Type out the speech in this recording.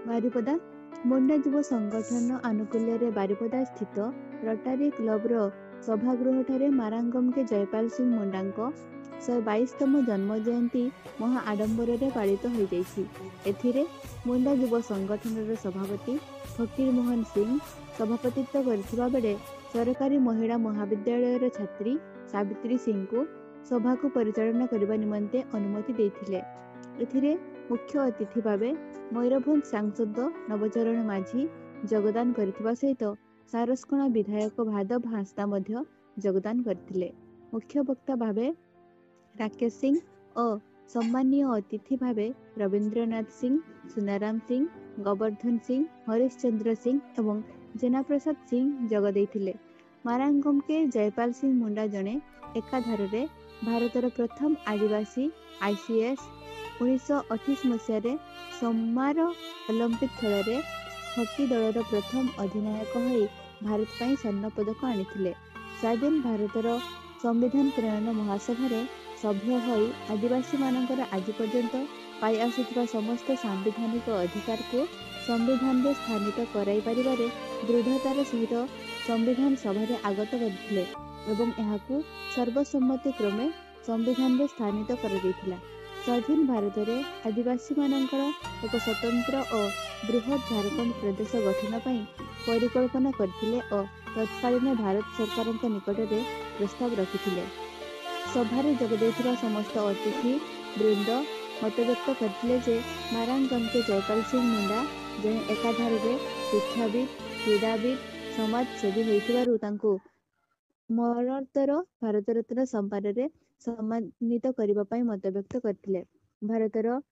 ବାରିପଦା ମୁଣ୍ଡା ଯୁବ ସଂଗଠନ ଆନୁକୂଲ୍ୟରେ ବାରିପଦା ସ୍ଥିତ ରୋଟାରୀ କ୍ଲବର ସଭାଗୃହଠାରେ ମାରାଙ୍ଗମ ଜୟପାଲ ସିଂ ମୁଣ୍ଡାଙ୍କ 122ତମ ଜନ୍ମ ଜୟନ୍ତୀ ମହା ଆଡମ୍ବରରେ ପାଳିତ ହୋଇଯାଇଛି। ଏଥିରେ ମୁଣ୍ଡା ଯୁବ ସଂଗଠନର ସଭାପତି ଫକୀର ମୋହନ ସିଂ ସଭାପତିତ୍ୱ କରିଥିବା ବେଳେ ସରକାରୀ ମହିଳା ମହାବିଦ୍ୟାଳୟର ଛାତ୍ରୀ ସାବିତ୍ରୀ ସିଂଙ୍କୁ ସଭାକୁ ପରିଚାଳନା କରିବା ନିମନ୍ତେ ଅନୁମତି ଦେଇଥିଲେ। ଏଥିରେ ମୁଖ୍ୟ ଅତିଥି ଭାବେ ମୟୂରଭଞ୍ଜ ସାଂସଦ ନବଚରଣ ମାଝୀ ଯୋଗଦାନ କରିଥିବା ସହିତ ସାରସକଣା ବିଧାୟକ ଭାଦବ ହାଁସଦା ମଧ୍ୟ ଯୋଗଦାନ କରିଥିଲେ। ମୁଖ୍ୟ ବକ୍ତା ଭାବେ ରାକେଶ ସିଂ ଓ ସମ୍ମାନୀୟ ଅତିଥି ଭାବେ ରବୀନ୍ଦ୍ରନାଥ ସିଂ, ସୁନାରାମ ସିଂ, ଗୋବର୍ଦ୍ଧନ ସିଂ, ହରିଶ ଚନ୍ଦ୍ର ସିଂ ଏବଂ ଜେନାପ୍ରସାଦ ସିଂ ଯୋଗ ଦେଇଥିଲେ। ମାରାଙ୍ଗମ ଜୟପାଲ ସିଂ ମୁଣ୍ଡା ଜଣେ ଏକାଧାରରେ ଭାରତର ପ୍ରଥମ ଆଦିବାସୀ ICS 1928 ମସିହାରେ ସମାର ଅଲିମ୍ପିକ ଖେଳରେ ହକି ଦଳର ପ୍ରଥମ ଅଧିନାୟକ ହୋଇ ଭାରତ ପାଇଁ ସ୍ୱର୍ଣ୍ଣ ପଦକ ଆଣିଥିଲେ। ସ୍ୱାଧୀନ ଭାରତର ସମ୍ବିଧାନ ପ୍ରଣୟନ ମହାସଭାରେ ସଭ୍ୟ ହୋଇ ଆଦିବାସୀମାନଙ୍କର ଆଜି ପର୍ଯ୍ୟନ୍ତ ପାଇ ଆସୁଥିବା ସମସ୍ତ ସାମ୍ବିଧାନିକ ଅଧିକାରକୁ ସମ୍ବିଧାନରେ ସ୍ଥାନିତ କରାଇ ପାରିବାରେ ଦୃଢ଼ତାର ସହିତ ସମ୍ବିଧାନ ସଭାରେ ଆଗତ କରିଥିଲେ ଏବଂ ଏହାକୁ ସର୍ବସମ୍ମତି କ୍ରମେ ସମ୍ବିଧାନରେ ସ୍ଥାନିତ କରାଯାଇଥିଲା। ସ୍ୱାଧୀନ ଭାରତରେ ଆଦିବାସୀମାନଙ୍କର ଏକ ସ୍ୱତନ୍ତ୍ର ଓ ବୃହତ ଝାଡ଼ଖଣ୍ଡ ପ୍ରଦେଶ ଗଠନ ପାଇଁ ପରିକଳ୍ପନା କରିଥିଲେ ଓ ତତ୍କାଳୀନ ଭାରତ ସରକାରଙ୍କ ନିକଟରେ ପ୍ରସ୍ତାବ ରଖିଥିଲେ। ସଭାରେ ଯୋଗ ଦେଇଥିବା ସମସ୍ତ ଅତିଥି ବୃନ୍ଦ ମତବ୍ୟକ୍ତ କରିଥିଲେ ଯେ ମାରାଙ୍ଗମ ଜୟପାଲ ସିଂ ମୁଣ୍ଡା ଜଣେ ଏକାଧାରରେ ଶିକ୍ଷାବିତ୍, କ୍ରୀଡ଼ାବିତ୍, ସମାଜସେବୀ ହୋଇଥିବାରୁ ତାଙ୍କୁ ମରଣୋତ୍ତର ଭାରତରତ୍ନ ସମ୍ମାନରେ ସମ୍ମାନିତ କରିବା ପାଇଁ ମତବ୍ୟକ୍ତ କରିଥିଲେ। ଭାରତର